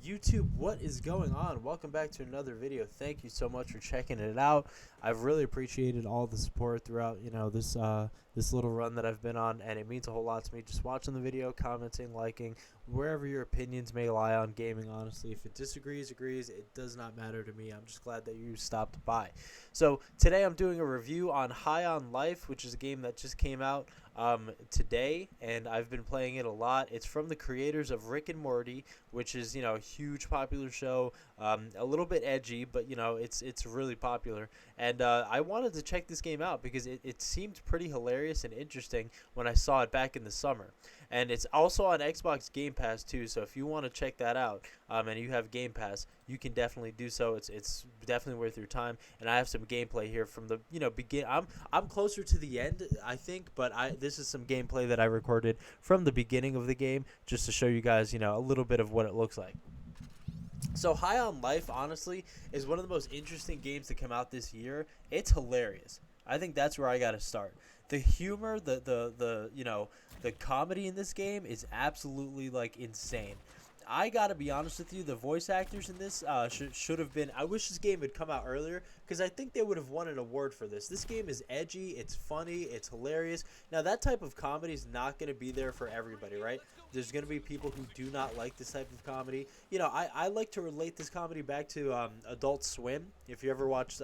YouTube, what is going on? Welcome back to another video. Thank you so much for checking it out. I've really appreciated all the support throughout, this little run that I've been on, and it means a whole lot to me. Just watching the video, commenting, liking, wherever your opinions may lie on gaming. Honestly, if it disagrees, agrees, it does not matter to me. I'm just glad that you stopped by. So today I'm doing a review on High on Life, which is a game that just came out today, and I've been playing it a lot. It's from the creators of Rick and Morty, which is a huge popular show, a little bit edgy, but it's really popular. And I wanted to check this game out because it seemed pretty hilarious and interesting when I saw it back in the summer. And it's also on Xbox Game Pass too, so if you want to check that out, and you have Game Pass, you can definitely do so. It's definitely worth your time. And I have some gameplay here from the begin. I'm closer to the end, I think, but this is some gameplay that I recorded from the beginning of the game just to show you guys a little bit of what it looks like. So High on Life, honestly, is one of the most interesting games to come out this year. It's hilarious. I think that's where I got to start. The humor, the comedy in this game is absolutely like insane. I gotta be honest with you, the voice actors in this should have been. I wish this game had come out earlier because I think they would have won an award for this. This game is edgy, it's funny, it's hilarious. Now that type of comedy is not going to be there for everybody, right? There's going to be people who do not like this type of comedy. I like to relate this comedy back to Adult Swim. If you ever watched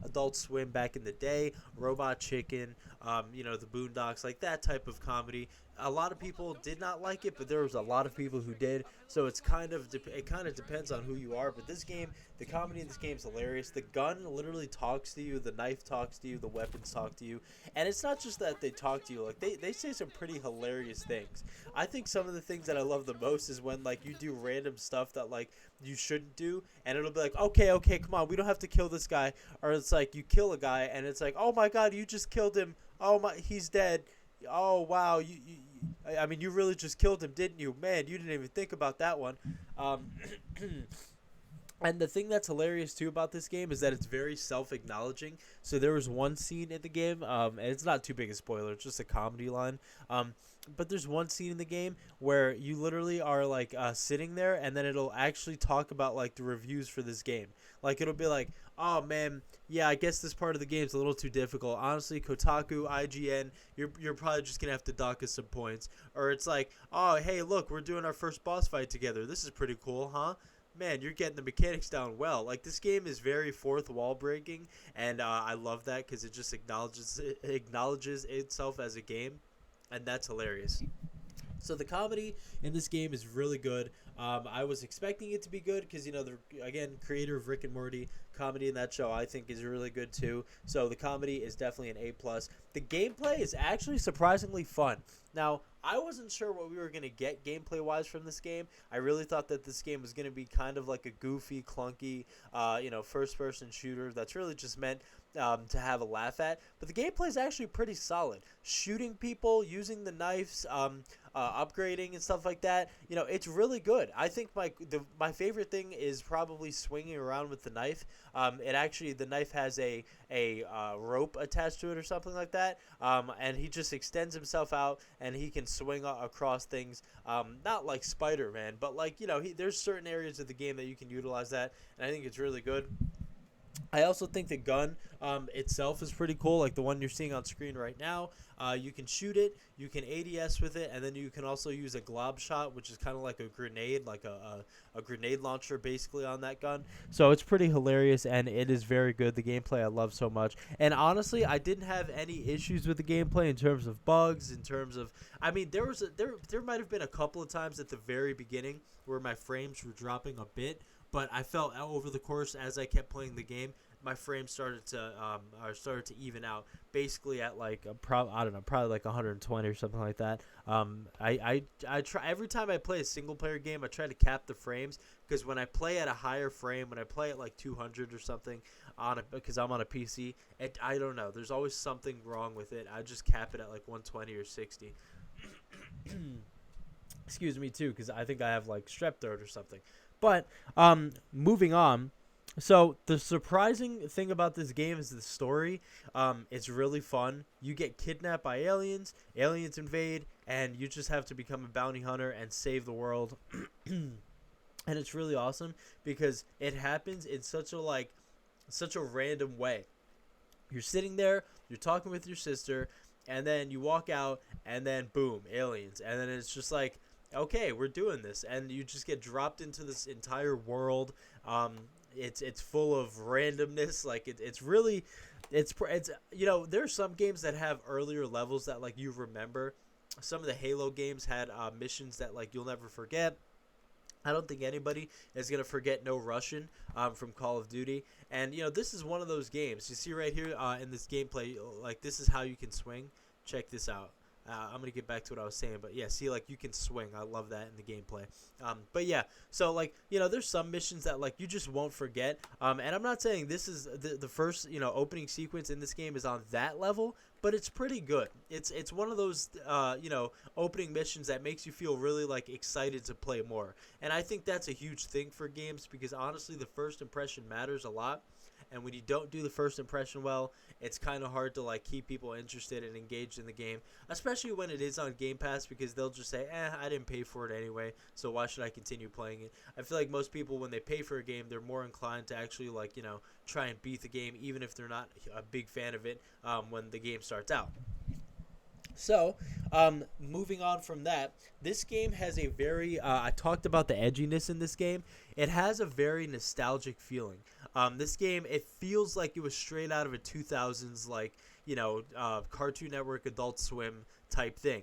Adult Swim back in the day, Robot Chicken, the Boondocks, like that type of comedy. A lot of people did not like it, but there was a lot of people who did. So it kind of depends on who you are. But this game, the comedy in this game is hilarious. The gun literally talks to you, the knife talks to you, the weapons talk to you, and it's not just that they talk to you. Like they say some pretty hilarious things. I think some of the things that I love the most is when like you do random stuff that like you shouldn't do, and it'll be like, okay, come on, we don't have to kill this guy, or it's like you kill a guy, and it's like, oh my god, you just killed him. Oh my, he's dead. Oh wow, I mean, you really just killed him, didn't you? Man, you didn't even think about that one. Um, and the thing that's hilarious too about this game is that it's very self-acknowledging. So there was one scene in the game, and it's not too big a spoiler; it's just a comedy line. But there's one scene in the game where you literally are like sitting there, and then it'll actually talk about like the reviews for this game. Like it'll be like, "Oh man, yeah, I guess this part of the game's a little too difficult. Honestly, Kotaku, IGN, you're probably just gonna have to dock us some points." Or it's like, "Oh hey, look, we're doing our first boss fight together. This is pretty cool, huh?" Man, you're getting the mechanics down well. Like this game is very fourth wall breaking, and I love that because it just acknowledges itself as a game, and that's hilarious. So the comedy in this game is really good. I was expecting it to be good because the again creator of Rick and Morty, comedy in that show I think is really good too. So the comedy is definitely an A+. The gameplay is actually surprisingly fun. Now I wasn't sure what we were gonna get gameplay wise from this game. I really thought that this game was gonna be kind of like a goofy, clunky, first person shooter that's really just meant to have a laugh at. But the gameplay is actually pretty solid. Shooting people, using the knives, upgrading and stuff like that. It's really good. I think my favorite thing is probably swinging around with the knife. The knife has a rope attached to it or something like that. And he just extends himself out and he can swing across things. Not like Spider-Man, but like there's certain areas of the game that you can utilize that, and I think it's really good. I also think the gun itself is pretty cool, like the one you're seeing on screen right now. You can shoot it, you can ADS with it, and then you can also use a glob shot, which is kind of like a grenade, like a grenade launcher basically on that gun. So it's pretty hilarious, and it is very good. The gameplay I love so much. And honestly, I didn't have any issues with the gameplay in terms of bugs, in terms of, I mean, there might have been a couple of times at the very beginning where my frames were dropping a bit, but I felt over the course as I kept playing the game, my frame started to even out, basically at like I don't know, probably like 120 or something like that. I try every time I play a single player game, I try to cap the frames because when I play at a higher frame, when I play at like 200 or something because I'm on a PC, I don't know, there's always something wrong with it. I just cap it at like 120 or 60. Excuse me too, because I think I have like strep throat or something. But moving on. So the surprising thing about this game is the story. It's really fun. You get kidnapped by aliens. Aliens invade, and you just have to become a bounty hunter and save the world. and it's really awesome because it happens in such a random way. You're sitting there, you're talking with your sister, and then you walk out, and then boom, aliens, and then it's just like, okay, we're doing this, and you just get dropped into this entire world. Um, it's full of randomness. Like it's really, it's there's some games that have earlier levels that like you remember. Some of the Halo games had missions that like you'll never forget. I don't think anybody is going to forget No Russian from Call of Duty. And, this is one of those games. You see right here in this gameplay, like, this is how you can swing. Check this out. I'm going to get back to what I was saying. But, yeah, see, like, you can swing. I love that in the gameplay. But, yeah, so, like, there's some missions that, like, you just won't forget. And I'm not saying this is the first, opening sequence in this game is on that level. But it's pretty good. It's one of those, opening missions that makes you feel really, like, excited to play more. And I think that's a huge thing for games because, honestly, the first impression matters a lot. And when you don't do the first impression well, it's kind of hard to like keep people interested and engaged in the game, especially when it is on Game Pass because they'll just say, I didn't pay for it anyway, so why should I continue playing it? I feel like most people, when they pay for a game, they're more inclined to actually like, try and beat the game, even if they're not a big fan of it when the game starts out. So, moving on from that, this game has a very, I talked about the edginess in this game. It has a very nostalgic feeling. This game, it feels like it was straight out of a 2000s, like, Cartoon Network, Adult Swim type thing.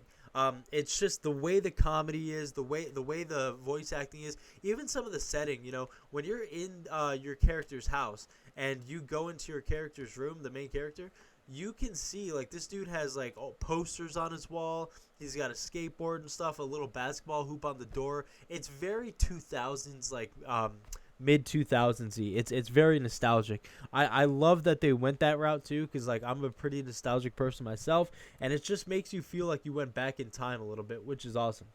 It's just the way the comedy is, the way the voice acting is, even some of the setting. When you're in your character's house and you go into your character's room, the main character, you can see like this dude has like posters on his wall. He's got a skateboard and stuff, a little basketball hoop on the door. It's very 2000s, like mid 2000s-y. It's very nostalgic. I love that they went that route too, because like I'm a pretty nostalgic person myself, and it just makes you feel like you went back in time a little bit, which is awesome.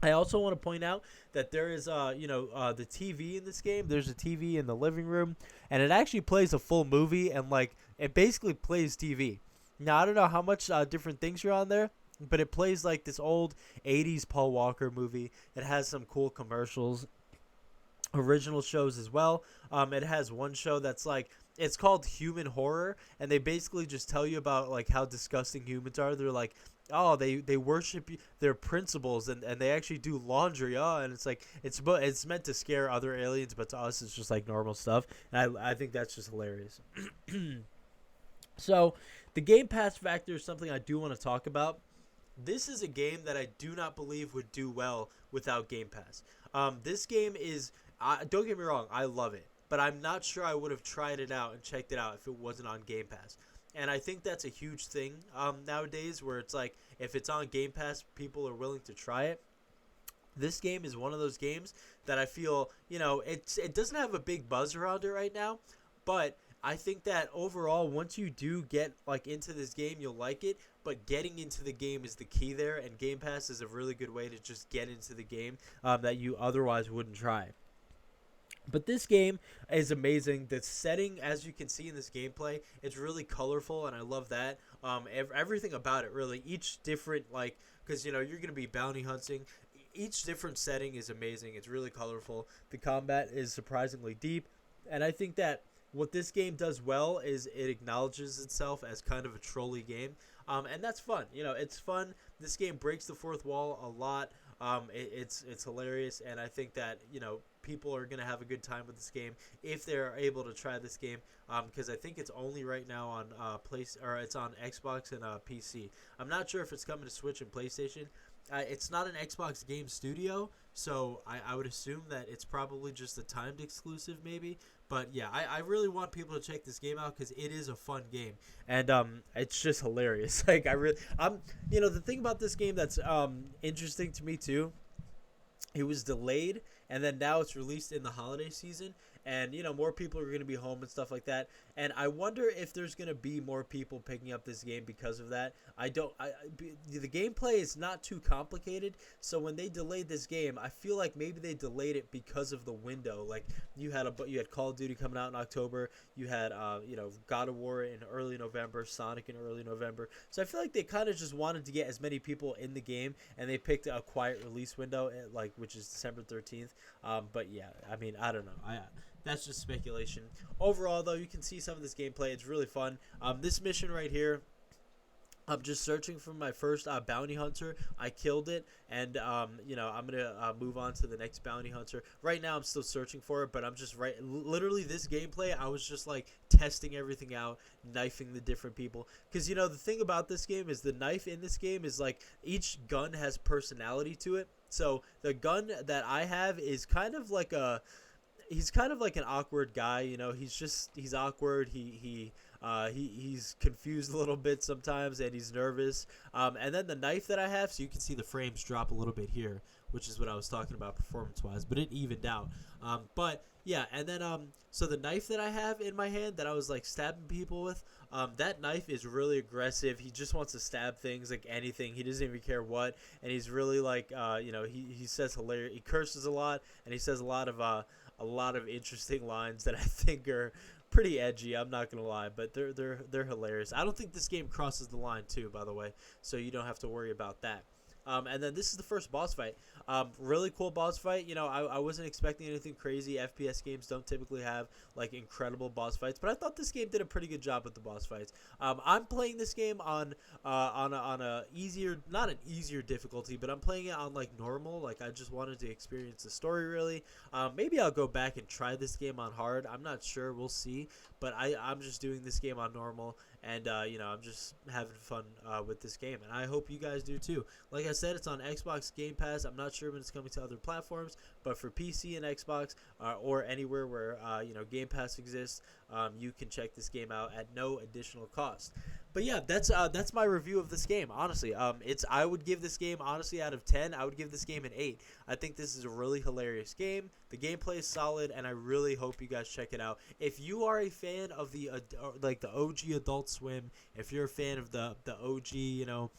I also want to point out that there is, the TV in this game. There's a TV in the living room, and it actually plays a full movie, and like it basically plays TV. Now I don't know how much different things are on there, but it plays like this old '80s Paul Walker movie. It has some cool commercials, original shows as well. It has one show that's like it's called Human Horror, and they basically just tell you about like how disgusting humans are. They're like, oh, they worship their principles, and they actually do laundry. Oh, and it's like it's meant to scare other aliens, but to us it's just like normal stuff. And I think that's just hilarious. So the Game Pass factor is something I do want to talk about. This is a game that I do not believe would do well without Game Pass. This game is, don't get me wrong, I love it, but I'm not sure I would have tried it out and checked it out if it wasn't on Game Pass. And I think that's a huge thing nowadays, where it's like if it's on Game Pass, people are willing to try it. This game is one of those games that I feel, it doesn't have a big buzz around it right now, but I think that overall, once you do get like into this game, you'll like it. But getting into the game is the key there, and Game Pass is a really good way to just get into the game that you otherwise wouldn't try. But this game is amazing. The setting, as you can see in this gameplay, it's really colorful, and I love that. Everything about it, really. Each different, like, because, you're going to be bounty hunting. Each different setting is amazing. It's really colorful. The combat is surprisingly deep, and I think that what this game does well is it acknowledges itself as kind of a trolley game, and that's fun. It's fun. This game breaks the fourth wall a lot. It's hilarious, and I think that people are gonna have a good time with this game if they're able to try this game. Because I think it's only right now on it's on Xbox and PC. I'm not sure if it's coming to Switch and PlayStation. It's not an Xbox Game Studio, so I would assume that it's probably just a timed exclusive, maybe. But yeah, I really want people to check this game out because it is a fun game, and it's just hilarious. Like the thing about this game that's interesting to me too. It was delayed, and then now it's released in the holiday season, and more people are going to be home and stuff like that. And I wonder if there's going to be more people picking up this game because of that. The gameplay is not too complicated, so when they delayed this game, I feel like maybe they delayed it because of the window. Like you had Call of Duty coming out in October, you had God of War in early November, Sonic in early November. So I feel like they kind of just wanted to get as many people in the game, and they picked a quiet release window, which is December 13th. But yeah, I mean, I don't know. That's just speculation. Overall, though, you can see some of this gameplay. It's really fun. This mission right here, I'm just searching for my first bounty hunter. I killed it, and I'm gonna move on to the next bounty hunter. Right now, I'm still searching for it, but I'm just literally this gameplay. I was just like testing everything out, knifing the different people. Because the thing about this game is the knife in this game is like each gun has personality to it. So the gun that I have is kind of like he's kind of like an awkward guy. He's awkward. He's confused a little bit sometimes, and he's nervous. And then the knife that I have, so you can see the frames drop a little bit here, which is what I was talking about performance-wise, but it evened out. But yeah, and then so the knife that I have in my hand that I was like stabbing people with, that knife is really aggressive. He just wants to stab things, like anything. He doesn't even care what, and he's really like he says hilarious. He curses a lot, and he says a lot of interesting lines that I think are pretty edgy. I'm not gonna lie, but they're hilarious. I don't think this game crosses the line too, by the way, so you don't have to worry about that. And then this is the first boss fight. Really cool boss fight. I wasn't expecting anything crazy. FPS games don't typically have like incredible boss fights, but I thought this game did a pretty good job with the boss fights. I'm playing this game on a easier, not an easier difficulty, but I'm playing it on like normal. Like I just wanted to experience the story really. Maybe I'll go back and try this game on hard. I'm not sure. We'll see. But I'm just doing this game on normal, and I'm just having fun with this game, and I hope you guys do too. Like I said, it's on Xbox Game Pass. I'm not sure when it's coming to other platforms, but for PC and Xbox or anywhere where Game Pass exists, you can check this game out at no additional cost. But yeah, that's my review of this game. Honestly, I would give this game, honestly, out of 10, I would give this game an 8. I think this is a really hilarious game. The gameplay is solid, and I really hope you guys check it out. If you are a fan of the OG Adult Swim, if you're a fan of the OG,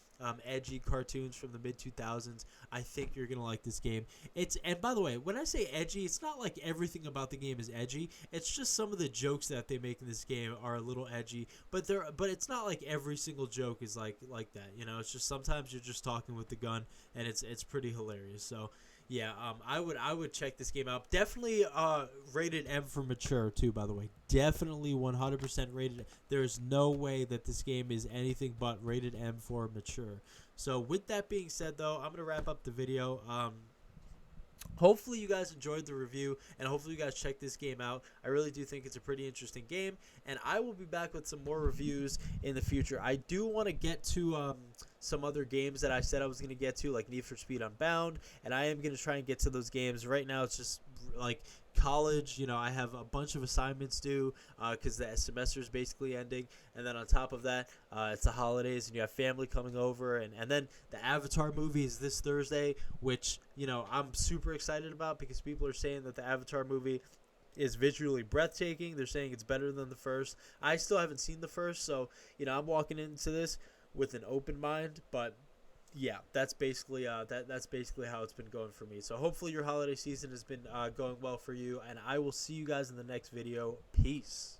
edgy cartoons from the mid-2000s, I think you're gonna like this game. And by the way, when I say edgy, it's not like everything about the game is edgy. It's just some of the jokes that they make in this game are a little edgy, but it's not like every single joke is like that. It's just sometimes you're just talking with the gun, and it's pretty hilarious. So yeah, I would check this game out. Definitely rated M for mature too, by the way. Definitely 100% rated. There's no way that this game is anything but rated M for mature. So with that being said, though, I'm going to wrap up the video. Hopefully you guys enjoyed the review, and hopefully you guys check this game out. I really do think it's a pretty interesting game, and I will be back with some more reviews in the future. I do want to get to some other games that I said I was going to get to, like Need for Speed Unbound, and I am going to try and get to those games. Right now it's just like college. I have a bunch of assignments due because the semester is basically ending, and then on top of that, it's the holidays, and you have family coming over, and then the Avatar movie is this Thursday, which I'm super excited about because people are saying that the Avatar movie is visually breathtaking. They're saying it's better than the first. I still haven't seen the first, so I'm walking into this with an open mind, but yeah, that's basically that's basically how it's been going for me. So hopefully your holiday season has been going well for you, and I will see you guys in the next video. Peace.